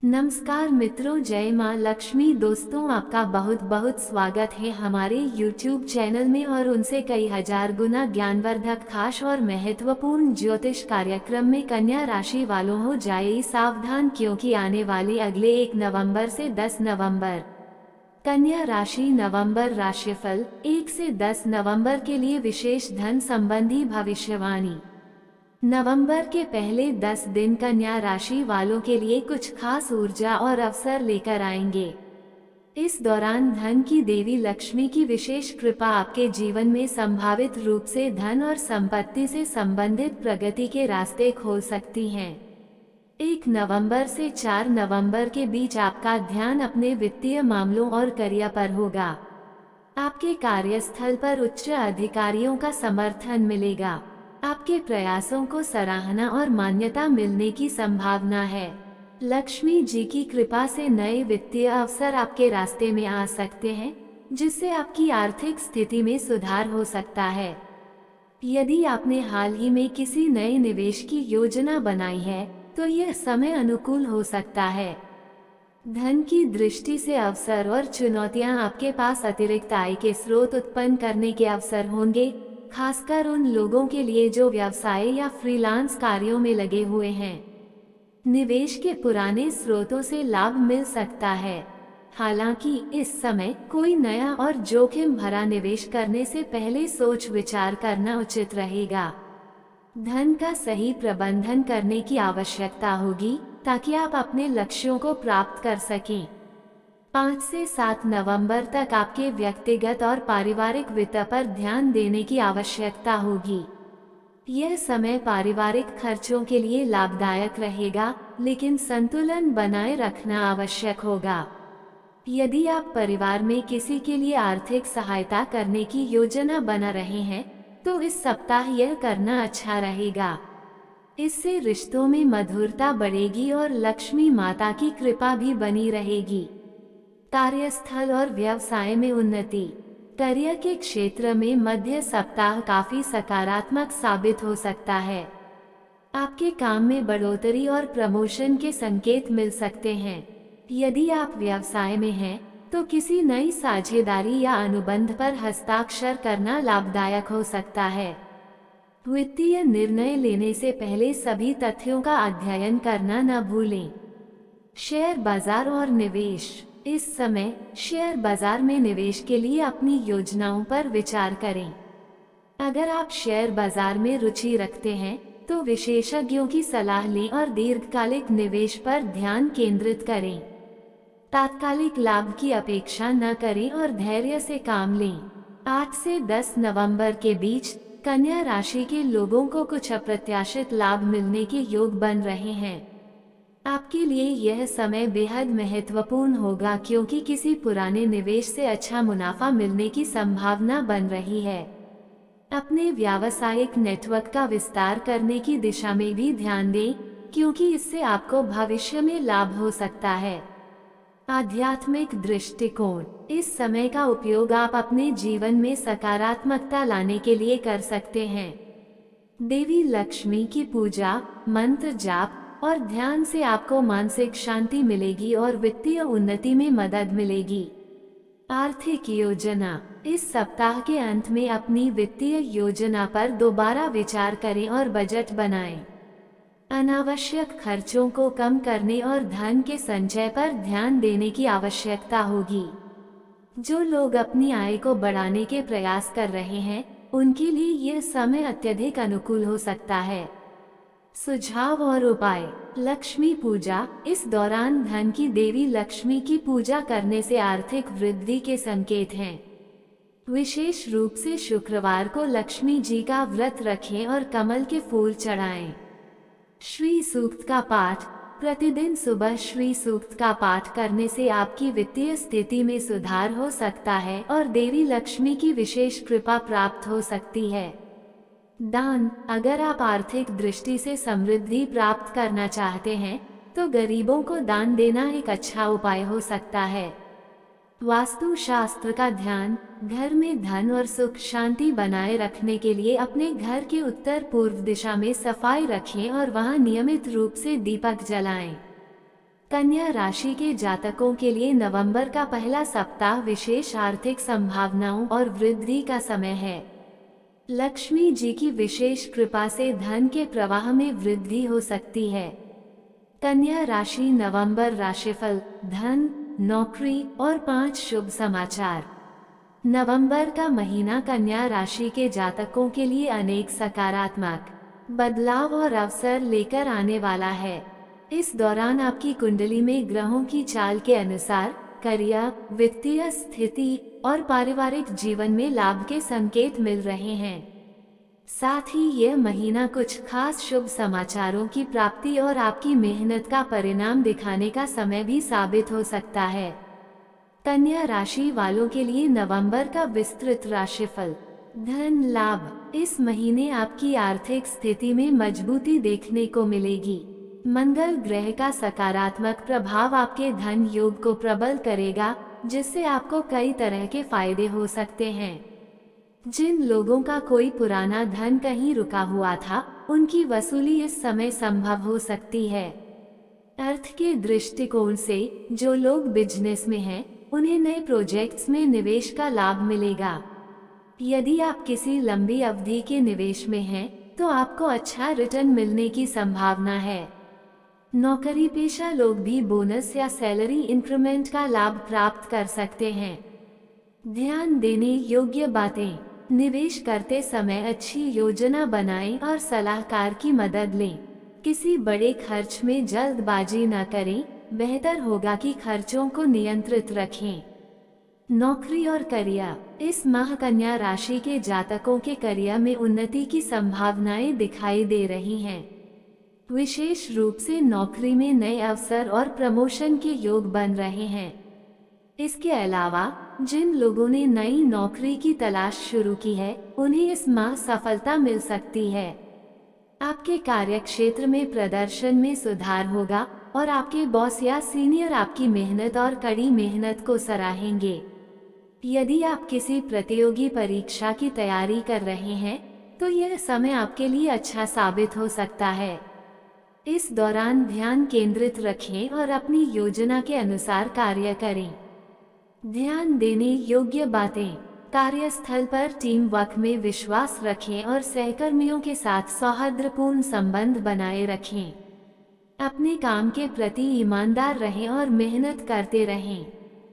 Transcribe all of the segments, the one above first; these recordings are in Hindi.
नमस्कार मित्रों, जय माँ लक्ष्मी। दोस्तों, आपका बहुत बहुत स्वागत है हमारे YouTube चैनल में और उनसे कई हजार गुना ज्ञानवर्धक, खास और महत्वपूर्ण ज्योतिष कार्यक्रम में कन्या राशि वालों हो जाए सावधान, क्योंकि आने वाले अगले 1 नवंबर से 10 नवंबर कन्या राशि नवंबर राशिफल 1 से 10 नवंबर के लिए विशेष धन संबंधी भविष्यवाणी। नवंबर के पहले 10 दिन कन्या राशि वालों के लिए कुछ खास ऊर्जा और अवसर लेकर आएंगे। इस दौरान धन की देवी लक्ष्मी की विशेष कृपा आपके जीवन में संभावित रूप से धन और संपत्ति से संबंधित प्रगति के रास्ते खोल सकती हैं। 1 नवंबर से 4 नवंबर के बीच आपका ध्यान अपने वित्तीय मामलों और करियर पर होगा। आपके कार्यस्थल पर उच्च अधिकारियों का समर्थन मिलेगा। आपके प्रयासों को सराहना और मान्यता मिलने की संभावना है। लक्ष्मी जी की कृपा से नए वित्तीय अवसर आपके रास्ते में आ सकते हैं, जिससे आपकी आर्थिक स्थिति में सुधार हो सकता है। यदि आपने हाल ही में किसी नए निवेश की योजना बनाई है, तो यह समय अनुकूल हो सकता है। धन की दृष्टि से अवसर और चुनौतियां आपके पास अतिरिक्त आय के स्रोत उत्पन्न करने के अवसर होंगे, खासकर उन लोगों के लिए जो व्यवसाय या फ्रीलांस कार्यों में लगे हुए हैं। निवेश के पुराने स्रोतों से लाभ मिल सकता है। हालांकि इस समय कोई नया और जोखिम भरा निवेश करने से पहले सोच विचार करना उचित रहेगा। धन का सही प्रबंधन करने की आवश्यकता होगी ताकि आप अपने लक्ष्यों को प्राप्त कर सकें। 5 से 7 नवंबर तक आपके व्यक्तिगत और पारिवारिक वित्त पर ध्यान देने की आवश्यकता होगी। यह समय पारिवारिक खर्चों के लिए लाभदायक रहेगा, लेकिन संतुलन बनाए रखना आवश्यक होगा। यदि आप परिवार में किसी के लिए आर्थिक सहायता करने की योजना बना रहे हैं, तो इस सप्ताह यह करना अच्छा रहेगा। इससे रिश्तों में मधुरता बढ़ेगी और लक्ष्मी माता की कृपा भी बनी रहेगी। कार्यस्थल और व्यवसाय में उन्नति। करियर के क्षेत्र में मध्य सप्ताह काफी सकारात्मक साबित हो सकता है। आपके काम में बढ़ोतरी और प्रमोशन के संकेत मिल सकते हैं। यदि आप व्यवसाय में हैं, तो किसी नई साझेदारी या अनुबंध पर हस्ताक्षर करना लाभदायक हो सकता है। वित्तीय निर्णय लेने से पहले सभी तथ्यों का अध्ययन करना न भूलें। शेयर बाजार और निवेश। इस समय शेयर बाजार में निवेश के लिए अपनी योजनाओं पर विचार करें। अगर आप शेयर बाजार में रुचि रखते हैं, तो विशेषज्ञों की सलाह लें और दीर्घकालिक निवेश पर ध्यान केंद्रित करें। तात्कालिक लाभ की अपेक्षा न करें और धैर्य से काम लें। 8 से 10 नवंबर के बीच कन्या राशि के लोगों को कुछ अप्रत्याशित लाभ मिलने के योग बन रहे हैं। आपके लिए यह समय बेहद महत्वपूर्ण होगा, क्योंकि किसी पुराने निवेश से अच्छा मुनाफा मिलने की संभावना बन रही है। अपने व्यावसायिक नेटवर्क का विस्तार करने की दिशा में भी ध्यान दें, क्योंकि इससे आपको भविष्य में लाभ हो सकता है। आध्यात्मिक दृष्टिकोण। इस समय का उपयोग आप अपने जीवन में सकारात्मकता लाने के लिए कर सकते हैं। देवी लक्ष्मी की पूजा, मंत्र जाप और ध्यान से आपको मानसिक शांति मिलेगी और वित्तीय उन्नति में मदद मिलेगी। आर्थिक योजना। इस सप्ताह के अंत में अपनी वित्तीय योजना पर दोबारा विचार करें और बजट बनाएं। अनावश्यक खर्चों को कम करने और धन के संचय पर ध्यान देने की आवश्यकता होगी। जो लोग अपनी आय को बढ़ाने के प्रयास कर रहे हैं, उनके लिए यह समय अत्यधिक अनुकूल हो सकता है। सुझाव और उपाय। लक्ष्मी पूजा। इस दौरान धन की देवी लक्ष्मी की पूजा करने से आर्थिक वृद्धि के संकेत हैं। विशेष रूप से शुक्रवार को लक्ष्मी जी का व्रत रखें और कमल के फूल चढ़ाएं। श्री सूक्त का पाठ। प्रतिदिन सुबह श्री सूक्त का पाठ करने से आपकी वित्तीय स्थिति में सुधार हो सकता है और देवी लक्ष्मी की विशेष कृपा प्राप्त हो सकती है। दान। अगर आप आर्थिक दृष्टि से समृद्धि प्राप्त करना चाहते हैं, तो गरीबों को दान देना एक अच्छा उपाय हो सकता है। वास्तु शास्त्र का ध्यान। घर में धन और सुख शांति बनाए रखने के लिए अपने घर के उत्तर पूर्व दिशा में सफाई रखें और वहां नियमित रूप से दीपक जलाएं। कन्या राशि के जातकों के लिए नवंबर का पहला सप्ताह विशेष आर्थिक संभावनाओं और वृद्धि का समय है। लक्ष्मी जी की विशेष कृपा से धन के प्रवाह में वृद्धि हो सकती है। कन्या राशि नवंबर राशिफल, धन, नौकरी और 5 शुभ समाचार। नवंबर का महीना कन्या राशि के जातकों के लिए अनेक सकारात्मक बदलाव और अवसर लेकर आने वाला है। इस दौरान आपकी कुंडली में ग्रहों की चाल के अनुसार करियर, वित्तीय स्थिति और पारिवारिक जीवन में लाभ के संकेत मिल रहे हैं। साथ ही यह महीना कुछ खास शुभ समाचारों की प्राप्ति और आपकी मेहनत का परिणाम दिखाने का समय भी साबित हो सकता है। कन्या राशि वालों के लिए नवंबर का विस्तृत राशिफल, धन लाभ। इस महीने आपकी आर्थिक स्थिति में मजबूती देखने को मिलेगी। मंगल ग्रह का सकारात्मक प्रभाव आपके धन योग को प्रबल करेगा, जिससे आपको कई तरह के फायदे हो सकते हैं। जिन लोगों का कोई पुराना धन कहीं रुका हुआ था, उनकी वसूली इस समय संभव हो सकती है। अर्थ के दृष्टिकोण से जो लोग बिजनेस में हैं, उन्हें नए प्रोजेक्ट्स में निवेश का लाभ मिलेगा। यदि आप किसी लंबी अवधि के निवेश में हैं, तो आपको अच्छा रिटर्न मिलने की संभावना है। नौकरी पेशा लोग भी बोनस या सैलरी इंक्रीमेंट का लाभ प्राप्त कर सकते हैं। ध्यान देने योग्य बातें, निवेश करते समय अच्छी योजना बनाएं और सलाहकार की मदद लें। किसी बड़े खर्च में जल्दबाजी न करें, बेहतर होगा कि खर्चों को नियंत्रित रखें। नौकरी और करियर, इस माह कन्या राशि के जातकों के करियर में उन्नति की संभावनाएं दिखाई दे रही हैं। विशेष रूप से नौकरी में नए अवसर और प्रमोशन के योग बन रहे हैं। इसके अलावा जिन लोगों ने नई नौकरी की तलाश शुरू की है, उन्हें इस माह सफलता मिल सकती है। आपके कार्यक्षेत्र में प्रदर्शन में सुधार होगा और आपके बॉस या सीनियर आपकी मेहनत और कड़ी मेहनत को सराहेंगे। यदि आप किसी प्रतियोगी परीक्षा की तैयारी कर रहे हैं, तो यह समय आपके लिए अच्छा साबित हो सकता है। इस दौरान ध्यान केंद्रित रखें और अपनी योजना के अनुसार कार्य करें। ध्यान देने योग्य बातें, कार्यस्थल पर टीम वर्क में विश्वास रखें और सहकर्मियों के साथ सौहार्दपूर्ण संबंध बनाए रखें। अपने काम के प्रति ईमानदार रहें और मेहनत करते रहें।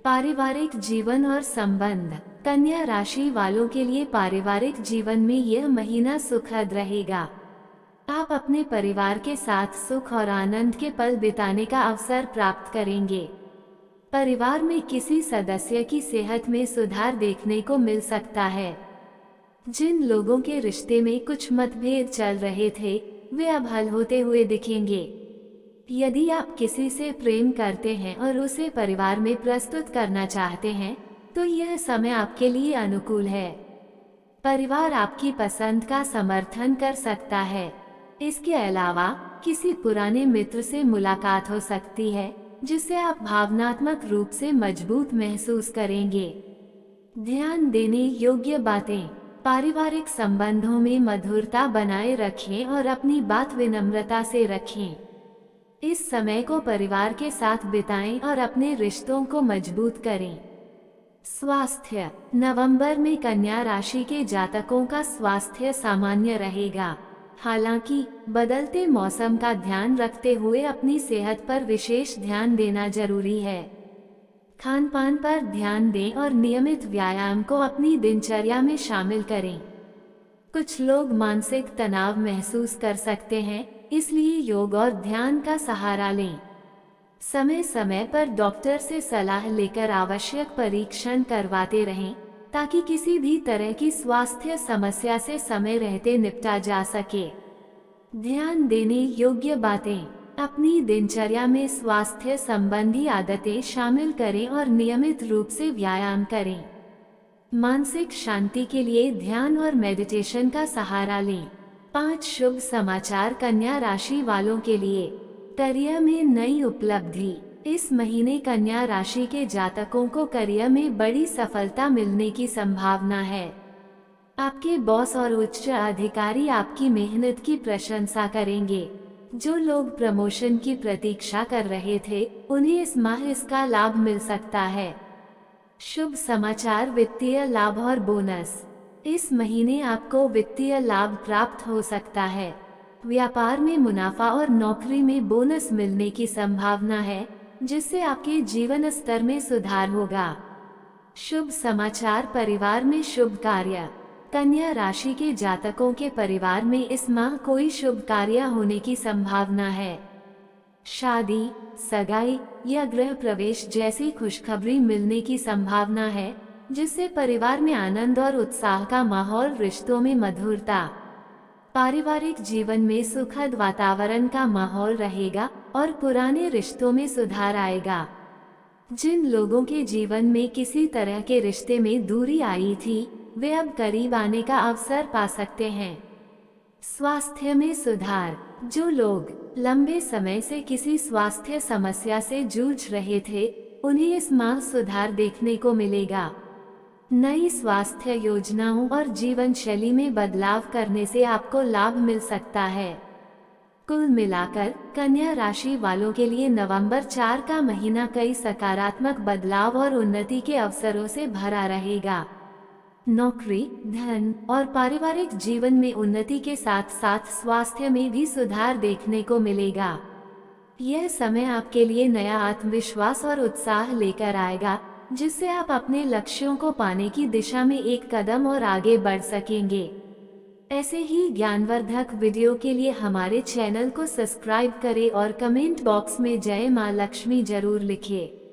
पारिवारिक जीवन और संबंध, कन्या राशि वालों के लिए पारिवारिक जीवन में यह महीना सुखद रहेगा। आप अपने परिवार के साथ सुख और आनंद के पल बिताने का अवसर प्राप्त करेंगे। परिवार में किसी सदस्य की सेहत में सुधार देखने को मिल सकता है। जिन लोगों के रिश्ते में कुछ मतभेद चल रहे थे, वे अब हल होते हुए दिखेंगे। यदि आप किसी से प्रेम करते हैं और उसे परिवार में प्रस्तुत करना चाहते हैं, तो यह समय आपके लिए अनुकूल है। परिवार आपकी पसंद का समर्थन कर सकता है। इसके अलावा किसी पुराने मित्र से मुलाकात हो सकती है, जिससे आप भावनात्मक रूप से मजबूत महसूस करेंगे। ध्यान देने योग्य बातें, पारिवारिक संबंधों में मधुरता बनाए रखें और अपनी बात विनम्रता से रखें। इस समय को परिवार के साथ बिताएं और अपने रिश्तों को मजबूत करें। स्वास्थ्य, नवंबर में कन्या राशि के जातकों का स्वास्थ्य सामान्य रहेगा। हालांकि बदलते मौसम का ध्यान रखते हुए अपनी सेहत पर विशेष ध्यान देना जरूरी है। खान पान पर ध्यान दें और नियमित व्यायाम को अपनी दिनचर्या में शामिल करें। कुछ लोग मानसिक तनाव महसूस कर सकते हैं, इसलिए योग और ध्यान का सहारा लें। समय समय पर डॉक्टर से सलाह लेकर आवश्यक परीक्षण करवाते रहें, ताकि किसी भी तरह की स्वास्थ्य समस्या से समय रहते निपटा जा सके। ध्यान देने योग्य बातें, अपनी दिनचर्या में स्वास्थ्य संबंधी आदतें शामिल करें और नियमित रूप से व्यायाम करें। मानसिक शांति के लिए ध्यान और मेडिटेशन का सहारा लें। 5 शुभ समाचार कन्या राशि वालों के लिए। करियर में नई उपलब्धि, इस महीने कन्या राशि के जातकों को करियर में बड़ी सफलता मिलने की संभावना है। आपके बॉस और उच्च अधिकारी आपकी मेहनत की प्रशंसा करेंगे। जो लोग प्रमोशन की प्रतीक्षा कर रहे थे, उन्हें इस माह इसका लाभ मिल सकता है। शुभ समाचार, वित्तीय लाभ और बोनस। इस महीने आपको वित्तीय लाभ प्राप्त हो सकता है। व्यापार में मुनाफा और नौकरी में बोनस मिलने की संभावना है, जिससे आपके जीवन स्तर में सुधार होगा। शुभ समाचार, परिवार में शुभ कार्य। कन्या राशि के जातकों के परिवार में इस माह कोई शुभ कार्य होने की संभावना है। शादी, सगाई या गृह प्रवेश जैसी खुशखबरी मिलने की संभावना है, जिससे परिवार में आनंद और उत्साह का माहौल, रिश्तों में मधुरता। पारिवारिक जीवन में सुखद वातावरण का माहौल रहेगा और पुराने रिश्तों में सुधार आएगा। जिन लोगों के जीवन में किसी तरह के रिश्ते में दूरी आई थी, वे अब करीब आने का अवसर पा सकते हैं। स्वास्थ्य में सुधार। जो लोग लंबे समय से किसी स्वास्थ्य समस्या से जूझ रहे थे, उन्हें इस माह सुधार देखने को मिलेगा। नई स्वास्थ्य योजनाओं और जीवन शैली में बदलाव करने से आपको लाभ मिल सकता है। कुल मिलाकर कन्या राशि वालों के लिए नवंबर 4 का महीना कई सकारात्मक बदलाव और उन्नति के अवसरों से भरा रहेगा। नौकरी, धन और पारिवारिक जीवन में उन्नति के साथ साथ स्वास्थ्य में भी सुधार देखने को मिलेगा। यह समय आपके लिए नया आत्मविश्वास और उत्साह लेकर आएगा, जिससे आप अपने लक्ष्यों को पाने की दिशा में एक कदम और आगे बढ़ सकेंगे। ऐसे ही ज्ञानवर्धक वीडियो के लिए हमारे चैनल को सब्सक्राइब करें और कमेंट बॉक्स में जय मां लक्ष्मी जरूर लिखें।